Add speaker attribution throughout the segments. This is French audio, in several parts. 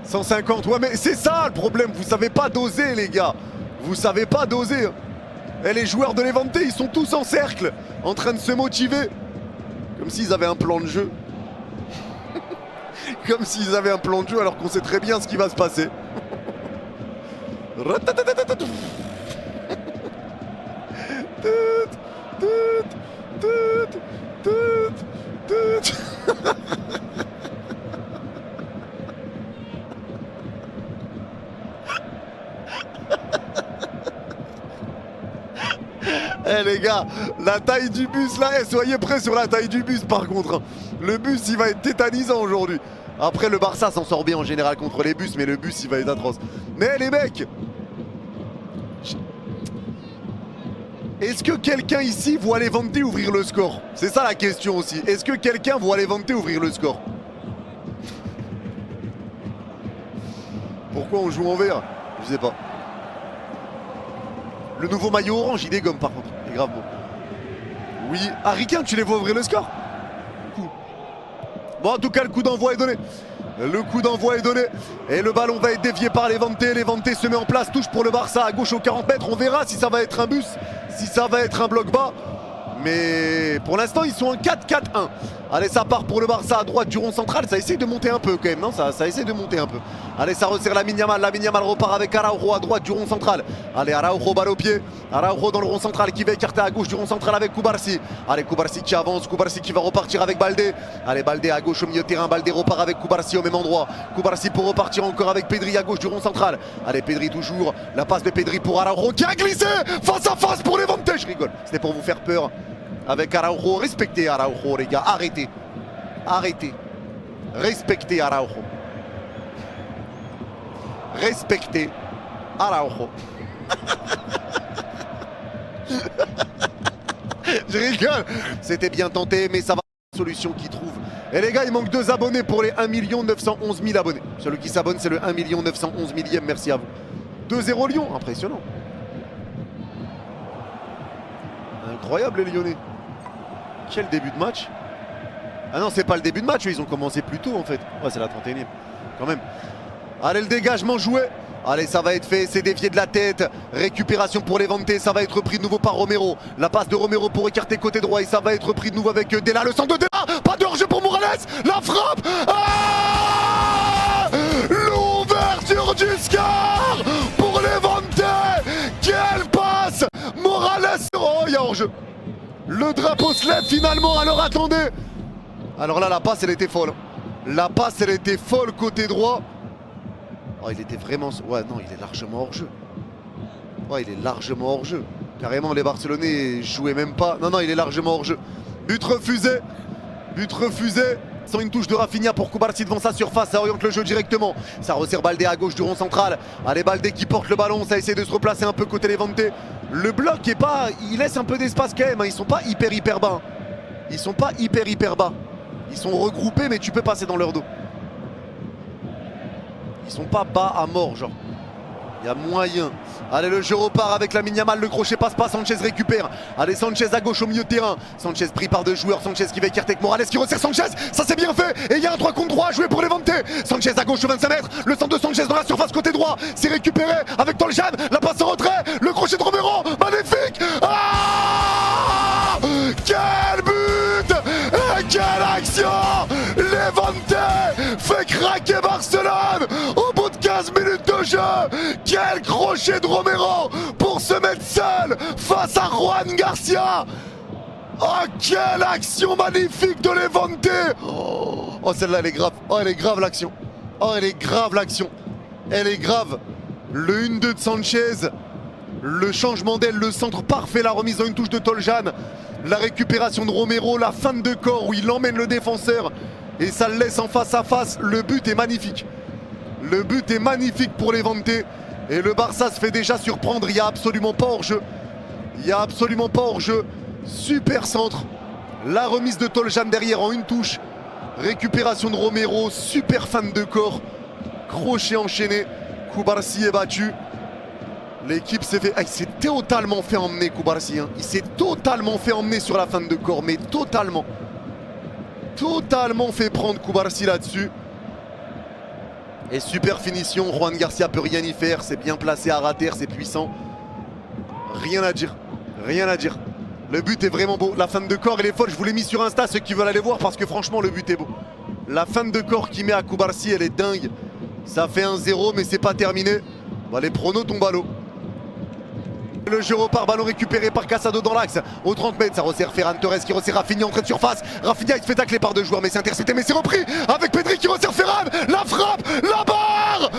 Speaker 1: 150, ouais mais c'est ça le problème, vous savez pas doser les gars. Vous savez pas doser. Et les joueurs de Levante, ils sont tous en cercle, en train de se motiver. Comme s'ils avaient un plan de jeu. Comme s'ils avaient un plan de jeu alors qu'on sait très bien ce qui va se passer. Eh les gars, la taille du bus là, soyez prêts sur la taille du bus par contre. Hein. Le bus il va être tétanisant aujourd'hui. Après le Barça s'en sort bien en général contre les bus, mais le bus il va être atroce. Mais les mecs, est-ce que quelqu'un ici voit Levante ouvrir le score? C'est ça la question aussi. Est-ce que quelqu'un voit Levante ouvrir le score? Pourquoi on joue en vert? Je sais pas. Le nouveau maillot orange, il dégomme par contre. Il est grave beau. Oui. Ah, Riquin, tu les vois ouvrir le score? Cool. Bon, en tout cas, le coup d'envoi est donné. Le coup d'envoi est donné. Et le ballon va être dévié par Levante. Levante se met en place. Touche pour le Barça à gauche aux 40 mètres. On verra si ça va être un bus, si ça va être un bloc bas. Mais pour l'instant, ils sont en 4-4-1. Allez, ça part pour le Barça à droite du rond central. Ça essaie de monter un peu quand même, non? Ça essaie de monter un peu. Allez, ça resserre Lamine Yamal. Lamine Yamal repart avec Araujo à droite du rond central. Allez, Araujo balle au pied. Araujo dans le rond central qui va écarter à gauche du rond central avec Cubarsí. Allez, Cubarsí qui avance. Cubarsí qui va repartir avec Baldé. Allez, Baldé à gauche au milieu de terrain. Baldé repart avec Cubarsí au même endroit. Cubarsí pour repartir encore avec Pedri à gauche du rond central. Allez, Pedri toujours. La passe de Pedri pour Araujo qui a glissé face à face pour Levante. Je rigole. C'était pour vous faire peur. Avec Araujo, respectez Araujo les gars, arrêtez. Arrêtez. Respectez Araujo. Respectez Araujo. Je rigole. C'était bien tenté, mais ça va. Solution qui trouve. Et les gars, il manque 2 abonnés pour les 1 911 000 abonnés. Celui qui s'abonne, c'est le 1 911 000e. Merci à vous. 2-0 Lyon, impressionnant. Incroyable les Lyonnais. Quel début de match. Ah non, c'est pas le début de match, ils ont commencé plus tôt en fait. Ouais, c'est la 31e, quand même. Allez, le dégagement joué. Allez, ça va être fait, c'est dévié de la tête. Récupération pour Levante, ça va être repris de nouveau par Romero. La passe de Romero pour écarter côté droit et ça va être repris de nouveau avec Della. Le centre de Della, pas de hors-jeu pour Morales. La frappe. Ah, l'ouverture du score pour Levante. Quelle passe. Morales. Oh, il y a hors-jeu. Le drapeau se lève finalement, alors attendez. Alors là, la passe, elle était folle. La passe, elle était folle côté droit. Oh, il était vraiment... Ouais, non, il est largement hors jeu. Ouais, il est largement hors jeu. Carrément, les Barcelonais jouaient même pas. Non, non, il est largement hors jeu. But refusé. But refusé. Sans une touche de Rafinha pour Cubarsí devant sa surface, ça oriente le jeu directement. Ça resserre Baldé à gauche du rond central. Allez, Baldé qui porte le ballon, ça essaie de se replacer un peu côté Levante. Le bloc est pas... Il laisse un peu d'espace quand même, hein. Ils sont pas hyper bas. Ils sont pas hyper bas. Ils sont regroupés mais tu peux passer dans leur dos. Ils sont pas bas à mort genre. Il y a moyen. Allez, le jeu repart avec Lamine Yamal, le crochet passe pas, Sanchez récupère. Allez, Sanchez à gauche au milieu de terrain. Sanchez pris par 2 joueurs, Sanchez qui va écarter avec Morales qui resserre Sanchez. Ça c'est bien fait. Et il y a un 3 contre 3 à jouer pour Levante. Sanchez à gauche au 25 mètres. Le centre de Sanchez dans la surface côté droit. C'est récupéré avec Toljan. La passe en retrait. Le crochet de Romero. Magnifique. Ah, quel but. Et quelle action. Levante fait craquer Barcelone au bout de 15 minutes de jeu. Quel crochet de Romero pour se mettre seul face à Juan Garcia. Oh, quelle action magnifique de Levante. Oh, celle-là, elle est grave. Oh, elle est grave l'action. Oh, elle est grave l'action. Elle est grave. Le 1-2 de Sanchez. Le changement d'aile, le centre parfait, la remise en une touche de Toljan. La récupération de Romero, la fin de corps où il emmène le défenseur. Et ça le laisse en face à face. Le but est magnifique. Le but est magnifique pour Levante. Et le Barça se fait déjà surprendre. Il n'y a absolument pas hors-jeu. Il n'y a absolument pas hors-jeu. Super centre. La remise de Toljan derrière en une touche. Récupération de Romero. Super fin de corps. Crochet enchaîné. Cubarsí est battu. L'équipe s'est fait... Ah, il s'est totalement fait emmener Cubarsí. Hein. Il s'est totalement fait emmener sur la fin de corps. Mais totalement. Totalement fait prendre Cubarsí là-dessus. Et super finition, Juan Garcia peut rien y faire, c'est bien placé à rater, c'est puissant. Rien à dire, rien à dire. Le but est vraiment beau, la feinte de corps elle est folle, je vous l'ai mis sur Insta ceux qui veulent aller voir parce que franchement le but est beau. La feinte de corps qu'il met à Koubarsi elle est dingue. Ça fait 1-0 mais c'est pas terminé. Bah, les pronos tombent à l'eau. Le jeu repart, ballon récupéré par Casado dans l'axe. Au 30 mètres, ça resserre Ferran Torres qui resserre Rafinha en train de surface. Rafinha il se fait tacler par deux joueurs mais c'est intercepté mais c'est repris avec Pedri qui resserre Ferran. La frappe, la barre.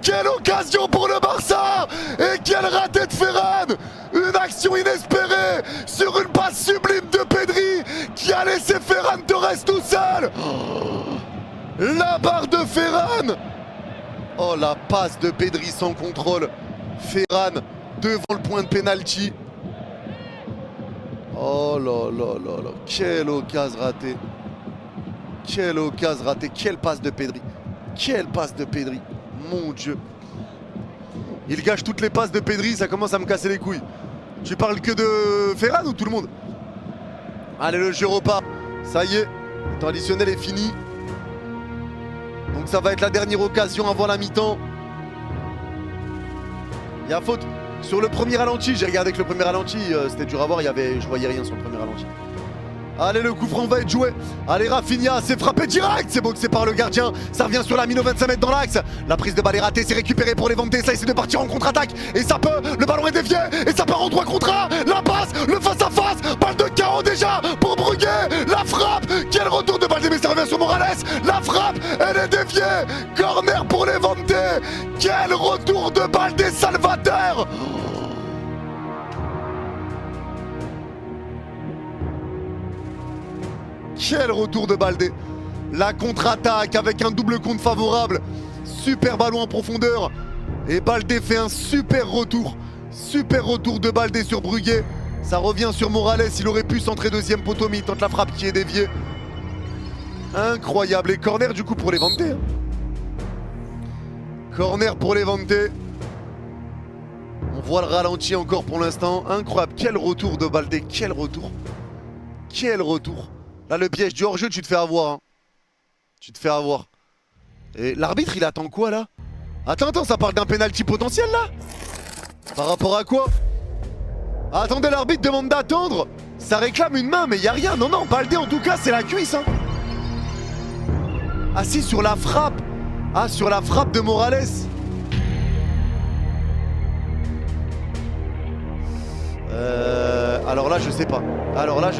Speaker 1: Quelle occasion pour le Barça. Et quel raté de Ferran. Une action inespérée sur une passe sublime de Pedri qui a laissé Ferran Torres tout seul. La barre de Ferran. Oh la passe de Pedri sans contrôle. Ferran devant le point de pénalty. Oh là là là là. Quelle occasion ratée. Quelle occasion ratée. Quelle passe de Pedri. Quelle passe de Pedri. Mon Dieu. Il gâche toutes les passes de Pedri, ça commence à me casser les couilles. Tu parles que de Ferran ou tout le monde? Allez, le jeu repart. Ça y est, le temps additionnel est fini. Donc ça va être la dernière occasion avant la mi-temps. Il y a faute sur le premier ralenti. J'ai regardé que le premier ralenti, c'était dur à voir. Je voyais rien sur le premier ralenti. Allez, le coup franc va être joué. Allez, Rafinha, c'est frappé direct. C'est boxé par le gardien. Ça revient sur la mine au 25 mètres dans l'axe. La prise de balle est ratée. C'est récupéré pour les Levante. Ça essaie de partir en contre-attaque. Et ça peut. Le ballon est dévié. Et ça part en 3 contre 1. La passe. Le face-à-face. Balle de KO déjà pour Brugge. La frappe. Quel retour de balle. Mais ça revient sur Morales. La frappe. Elle est déviée. Corner pour les Levante. Quel retour de balle des Salvateurs. Quel retour de Baldé. La contre-attaque avec un double compte favorable. Super ballon en profondeur. Et Baldé fait un super retour. Super retour de Baldé sur Brugge. Ça revient sur Morales. Il aurait pu centrer deuxième poteau mais il tente la frappe qui est déviée. Incroyable. Et corner du coup pour les Levante. Corner pour les Levante. On voit le ralenti encore pour l'instant. Incroyable. Quel retour de Baldé. Quel retour. Quel retour. Là, le piège du hors-jeu, tu te fais avoir. Hein. Tu te fais avoir. Et l'arbitre, il attend quoi, là? Attends, ça parle d'un pénalty potentiel, là? Par rapport à quoi? Attendez, l'arbitre demande d'attendre. Ça réclame une main, mais il n'y a rien. Non, Baldé, en tout cas, c'est la cuisse. Hein. Ah si, sur la frappe. Ah, sur la frappe de Morales. Alors là, je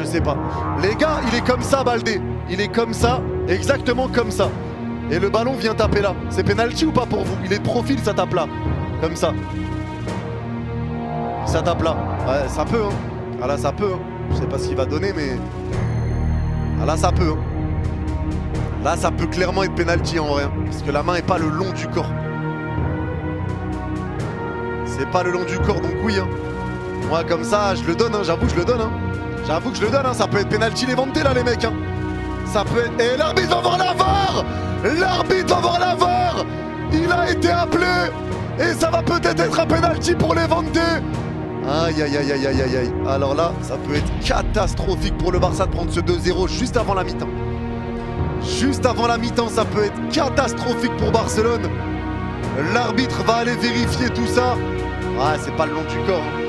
Speaker 1: sais pas. Les gars, il est comme ça, Baldé. Il est comme ça, exactement comme ça. Et le ballon vient taper là. C'est penalty ou pas pour vous? Il est de profil, ça tape là. Comme ça. Ça tape là. Ouais, ça peut, hein. Ah là, ça peut, hein. Je sais pas ce qu'il va donner, mais... Ah là, ça peut, hein. Là, ça peut clairement être penalty en vrai. Hein. Parce que la main est pas le long du corps. C'est pas le long du corps, donc oui, hein. Moi comme ça je le donne, hein, j'avoue que je le donne. Hein. J'avoue que je le donne, hein. Ça peut être penalty Levante là les mecs. Hein. Ça peut être... Et l'arbitre va voir la VAR. L'arbitre va voir la VAR. Il a été appelé. Et ça va peut-être être un penalty pour Levante. Aïe aïe aïe aïe aïe aïe aïe. Alors là, ça peut être catastrophique pour le Barça de prendre ce 2-0 juste avant la mi-temps. Juste avant la mi-temps, ça peut être catastrophique pour Barcelone. L'arbitre va aller vérifier tout ça. Ah, c'est pas le long du corps. Hein.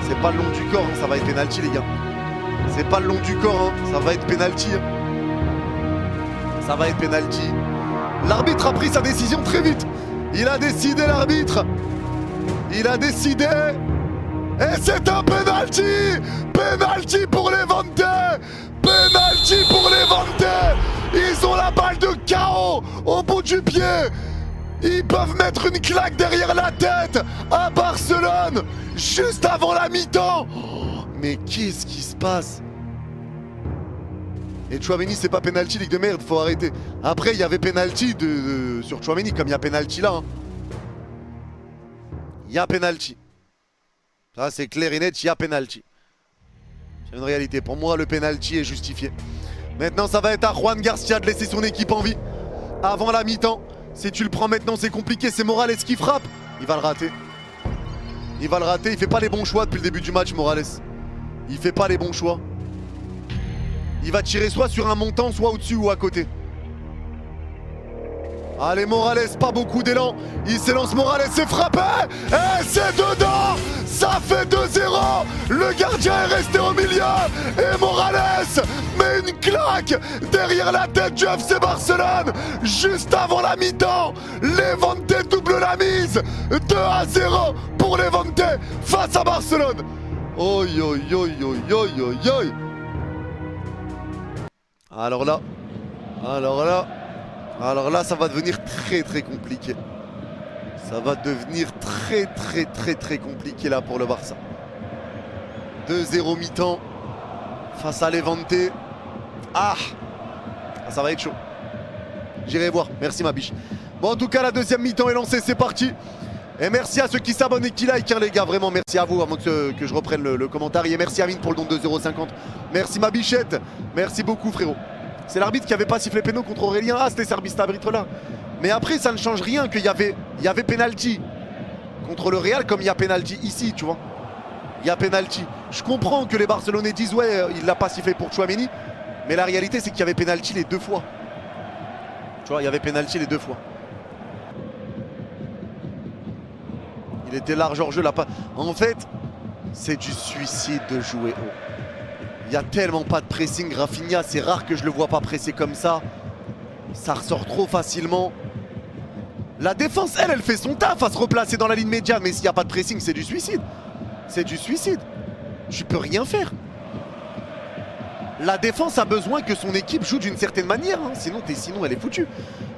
Speaker 1: C'est pas le long du corps, hein. Ça va être penalty les gars. C'est pas le long du corps, hein. Ça va être penalty. Hein. Ça va être penalty. L'arbitre a pris sa décision très vite. Il a décidé l'arbitre. Il a décidé. Et c'est un penalty. Penalty pour Levante. Penalty pour Levante. Ils ont la balle de KO au bout du pied. Ils peuvent mettre une claque derrière la tête à Barcelone juste avant la mi-temps. Oh, mais qu'est-ce qui se passe? Et Tchouaméni, c'est pas penalty, ligue de merde, faut arrêter. Après, il y avait penalty sur Tchouaméni, comme il y a penalty là. Hein. Il y a penalty. Ça, c'est clair et net, il y a penalty. C'est une réalité. Pour moi, le penalty est justifié. Maintenant, ça va être à Juan Garcia de laisser son équipe en vie avant la mi-temps. Si tu le prends maintenant, c'est compliqué. C'est Morales qui frappe. Il va le rater. Il va le rater. Il fait pas les bons choix depuis le début du match, Morales. Il fait pas les bons choix. Il va tirer soit sur un montant, soit au-dessus ou à côté. Allez Morales, pas beaucoup d'élan. Il s'élance Morales, c'est frappé. Et c'est dedans. Ça fait 2-0. Le gardien est resté au milieu. Et Morales met une claque derrière la tête du FC Barcelone. Juste avant la mi-temps, Levante double la mise. 2-0 pour Levante face à Barcelone. Oi, oi, oi, oi, oi, oi, oi. Alors là, ça va devenir très compliqué. Ça va devenir très compliqué là pour le Barça. 2-0 mi-temps face à Levante. Ah, ça va être chaud. J'irai voir, merci ma biche. Bon, en tout cas, la deuxième mi-temps est lancée, c'est parti. Et merci à ceux qui s'abonnent et qui like, hein, les gars, vraiment merci à vous, avant que je reprenne le commentaire. Et merci à Mine pour le don de 2,50 €. Merci ma bichette, merci beaucoup frérot. C'est l'arbitre qui avait pas sifflé péno contre Aurélien. Ah, c'était cet arbitre-là. Mais après, ça ne change rien qu'il y avait penalty contre le Real, comme il y a penalty ici, tu vois. Il y a penalty. Je comprends que les Barcelonais disent ouais, il l'a pas sifflé pour Tchouaméni, mais la réalité c'est qu'il y avait penalty les deux fois. Tu vois, il y avait penalty les deux fois. Il était large hors jeu là. En fait, c'est du suicide de jouer haut. Il n'y a tellement pas de pressing. Rafinha, c'est rare que je le vois pas presser comme ça. Ça ressort trop facilement. La défense, elle fait son taf à se replacer dans la ligne médiane. Mais s'il n'y a pas de pressing, c'est du suicide. C'est du suicide. Tu peux rien faire. La défense a besoin que son équipe joue d'une certaine manière. Hein. Sinon elle est foutue.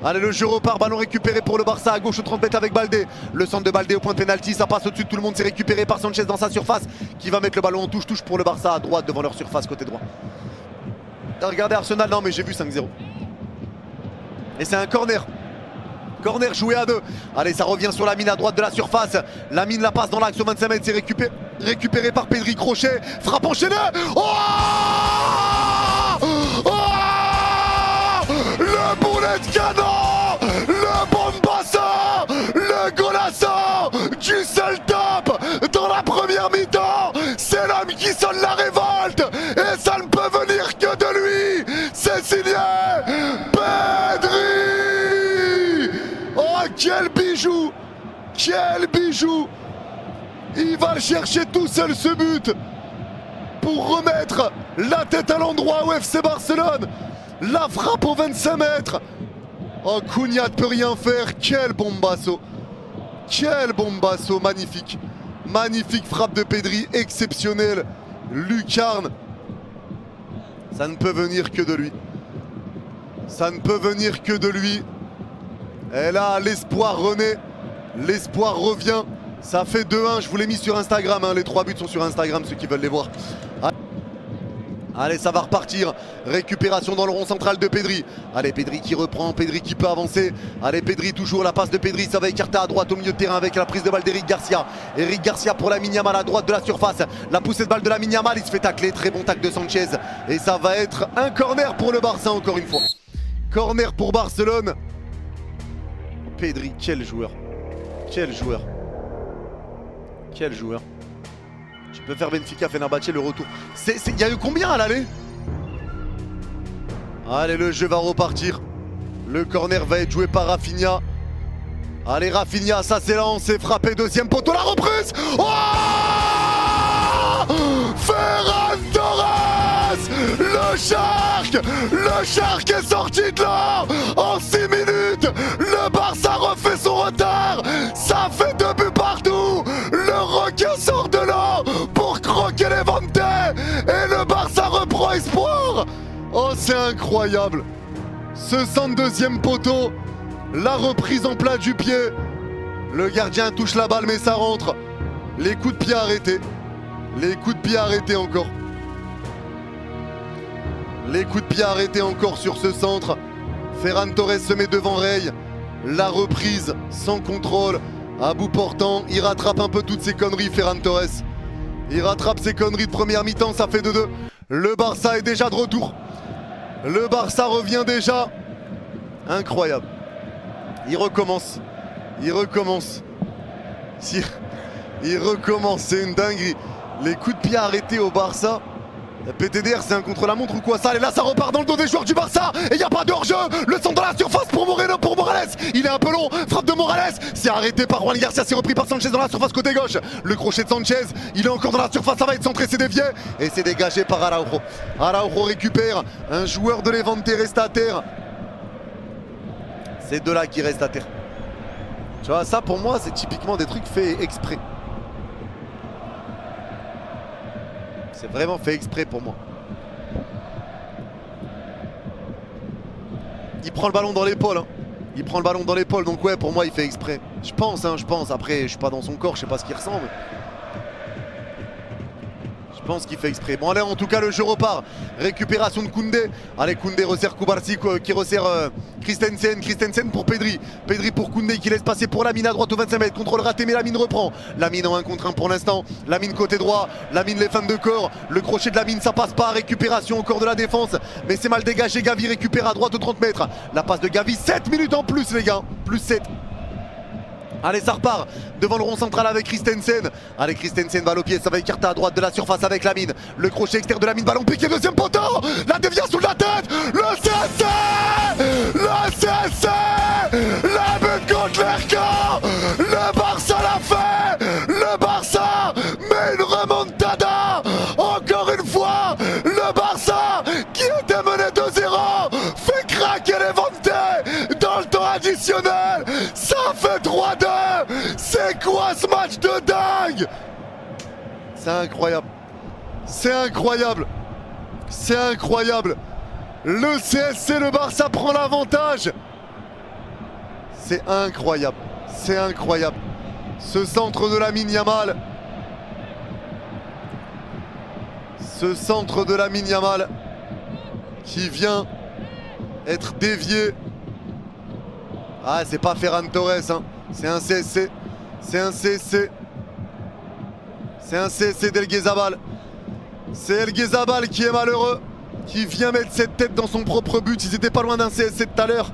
Speaker 1: Allez, le jeu repart. Ballon récupéré pour le Barça à gauche au 30 mètres avec Baldé. Le centre de Baldé au point de pénalty. Ça passe au-dessus de tout le monde. C'est récupéré par Sanchez dans sa surface. Qui va mettre le ballon en touche pour le Barça à droite devant leur surface côté droit. Regardez Arsenal. Non, mais j'ai vu 5-0. Et c'est un corner. Corner joué à 2. Allez, ça revient sur Lamine à droite de la surface. Lamine la passe dans l'axe au 25 mètres. C'est récupéré par Pedri. Crochet. Frappe enchaînée. Oh! Oh! Le boulet de canon! Le bombasso! Le golasso! Du seul top dans la première mi-temps! C'est l'homme qui sonne la révolte! Et ça ne peut venir que de lui! C'est signé Pedri! Oh, quel bijou! Quel bijou! Il va chercher tout seul ce but pour remettre la tête à l'endroit au FC Barcelone. La frappe aux 25 mètres. Oh, Cunha ne peut rien faire. Quel bombasso. Quel bombasso, magnifique. Magnifique frappe de Pedri, exceptionnelle. Lucarne. Ça ne peut venir que de lui. Ça ne peut venir que de lui. Et là, l'espoir renaît. L'espoir revient. Ça fait 2-1, je vous l'ai mis sur Instagram, hein. Les 3 buts sont sur Instagram, ceux qui veulent les voir. Allez, ça va repartir. Récupération dans le rond central de Pedri. Allez, Pedri qui reprend, Pedri qui peut avancer. Allez, Pedri, toujours la passe de Pedri. Ça va écarter à droite au milieu de terrain avec la prise de balle d'Eric Garcia. Eric Garcia pour Lamine Yamal à droite de la surface. La poussée de balle de Lamine Yamal, il se fait tacler. Très bon tacle de Sanchez. Et ça va être un corner pour le Barça encore une fois. Corner pour Barcelone. Pedri, quel joueur. Quel joueur. Quel joueur. Tu peux faire Benfica, Fenerbahçe, le retour. Il y a eu combien à l'aller? Allez, le jeu va repartir. Le corner va être joué par Rafinha. Allez, Rafinha, ça s'élance, c'est frappé, deuxième poteau, la reprise. Oh, Ferran Torres, le Shark est sorti de là en 6 minutes. Le Barça refait son retard. Ça fait 2 buts partout. Le requin sort de là pour croquer Levante. Et le Barça reprend espoir. Oh, c'est incroyable. Ce 102e poteau. La reprise en plat du pied. Le gardien touche la balle mais ça rentre. Les coups de pied arrêtés. Les coups de pied arrêtés encore. Les coups de pied arrêtés encore sur ce centre. Ferran Torres se met devant Rey. La reprise sans contrôle. À bout portant, il rattrape un peu toutes ces conneries, Ferran Torres. Il rattrape ses conneries de première mi-temps, ça fait 2-2. Le Barça est déjà de retour. Le Barça revient déjà. Incroyable. Il recommence. Il recommence. Il recommence, c'est une dinguerie. Les coups de pied arrêtés au Barça. PTDR, c'est un contre-la-montre ou quoi ça? Et là, ça repart dans le dos des joueurs du Barça. Et il n'y a pas de hors-jeu. Le centre dans la surface pour Moreno, pour Morales. Il est un peu long. Frappe de Morales. C'est arrêté par Juan Garcia. C'est repris par Sanchez dans la surface côté gauche. Le crochet de Sanchez. Il est encore dans la surface. Ça va être centré. C'est dévié. Et c'est dégagé par Araujo. Araujo récupère. Un joueur de Levante reste à terre. C'est de là qui reste à terre. Tu vois, ça pour moi, c'est typiquement des trucs faits exprès. C'est vraiment fait exprès pour moi. Il prend le ballon dans l'épaule. Hein. Il prend le ballon dans l'épaule. Donc ouais, pour moi, il fait exprès. Je pense, hein, je pense. Après, je suis pas dans son corps, je sais pas ce qu'il ressemble. Je pense qu'il fait exprès. Bon allez, en tout cas le jeu repart. Récupération de Koundé. Allez, Koundé resserre Koubarsi qui resserre Christensen. Christensen pour Pedri. Pedri pour Koundé qui laisse passer pour Lamine à droite au 25 mètres. Contrôle raté mais Lamine reprend. Lamine en 1 contre 1 pour l'instant. Lamine côté droit. Lamine les fins de corps. Le crochet de Lamine ça passe pas. Récupération au corps de la défense. Mais c'est mal dégagé. Gavi récupère à droite au 30 mètres. La passe de Gavi. 7 minutes en plus les gars. Plus 7. Allez, ça repart devant le rond central avec Christensen. Allez, Christensen balle au pied, ça va écarter à droite de la surface avec Lamine. Le crochet extérieur de Lamine, ballon piqué, deuxième poteau. La déviation de la tête. Le CSC. Le CSC. La but contre l'Ercan. Le Barça l'a fait. Le Barça met une remontada. Encore une fois, le Barça qui était mené 2-0 fait craquer Levante dans le temps additionnel. Ça fait 3-2. C'est quoi ce match de dingue? C'est incroyable. C'est incroyable. C'est incroyable. Le CSC, le Barça prend l'avantage. C'est incroyable. C'est incroyable. Ce centre de Lamine Yamal. Ce centre de Lamine Yamal qui vient être dévié. Ah, c'est pas Ferran Torres, hein. C'est un CSC. C'est un CSC. C'est un CSC d'El Ghezabal. C'est El Ghezabal qui est malheureux, qui vient mettre cette tête dans son propre but. Ils étaient pas loin d'un CSC tout à l'heure.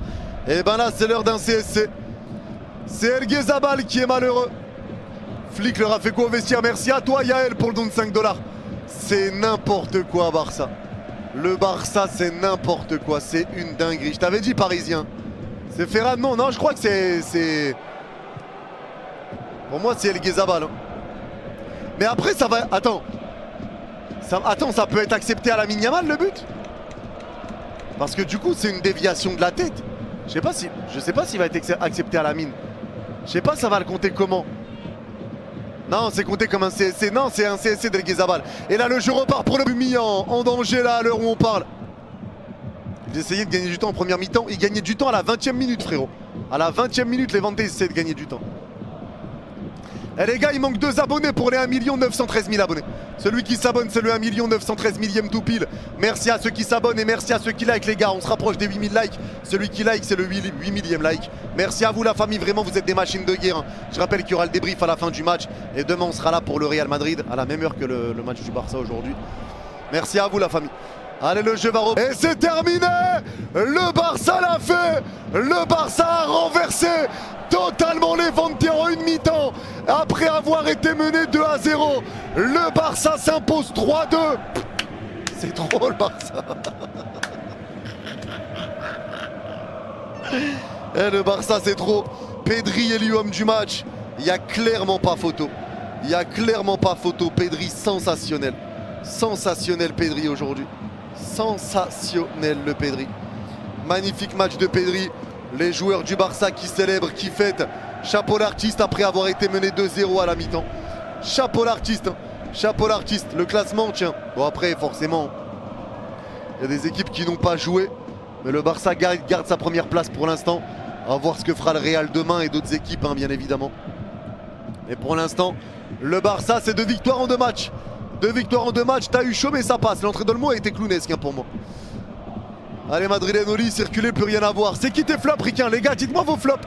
Speaker 1: Et ben là, c'est l'heure d'un CSC. C'est El Ghezabal qui est malheureux. Flick leur a fait quoi au vestiaire? Merci à toi, Yael, pour le don de 5 $. C'est n'importe quoi, Barça. Le Barça, c'est n'importe quoi. C'est une dinguerie. Je t'avais dit, Parisien. C'est Ferran, non, non, je crois que c'est... Pour moi, c'est El Ghezabal. Hein. Mais après, ça va... Attends. Attends, ça peut être accepté à Lamine Yamal, le but? Parce que du coup, c'est une déviation de la tête. Je sais pas s'il va être accepté à Lamine. Je sais pas, ça va le compter comment. Non, c'est compté comme un CSC. Non, c'est un CSC d'El Ghezabal. Et là, le jeu repart pour le but mis en danger, là, à l'heure où on parle. Ils essayaient de gagner du temps en première mi-temps. Ils gagnaient du temps à la 20e minute, frérot. À la 20e minute, les Levante essaient de gagner du temps. Et les gars, il manque 2 abonnés pour les 1 913 000 abonnés. Celui qui s'abonne, c'est le 1 913 000e tout pile. Merci à ceux qui s'abonnent et merci à ceux qui like, les gars. On se rapproche des 8000 likes. Celui qui like, c'est le 8000e like. Merci à vous, la famille. Vraiment, vous êtes des machines de guerre. Je rappelle qu'il y aura le débrief à la fin du match. Et demain, on sera là pour le Real Madrid, à la même heure que le match du Barça aujourd'hui. Merci à vous, la famille. Allez, le jeu va reprendre. Et c'est terminé. Le Barça l'a fait. Le Barça a renversé totalement Levante en une mi-temps. Après avoir été mené 2-0. Le Barça s'impose 3-2. C'est trop le Barça. Et le Barça, c'est trop. Pedri est l'homme du match. Il n'y a clairement pas photo. Il n'y a clairement pas photo. Pedri, sensationnel. Sensationnel Pedri aujourd'hui. Sensationnel le Pedri. Magnifique match de Pedri. Les joueurs du Barça qui célèbrent, qui fêtent. Chapeau l'artiste après avoir été mené 2-0 à la mi-temps. Chapeau l'artiste. Chapeau l'artiste. Le classement, tiens. Bon après forcément, il y a des équipes qui n'ont pas joué. Mais le Barça garde sa première place pour l'instant. On va voir ce que fera le Real demain et d'autres équipes, hein, bien évidemment. Mais pour l'instant, le Barça, c'est 2 victoires en 2 matchs. 2 victoires en 2 matchs, t'as eu chaud mais ça passe. L'entrée d'Olmo a été clownesque, hein, pour moi. Allez, Madrilène Oli, circuler, plus rien à voir. C'est qui tes flops, Ricain? Les gars, dites-moi vos flops.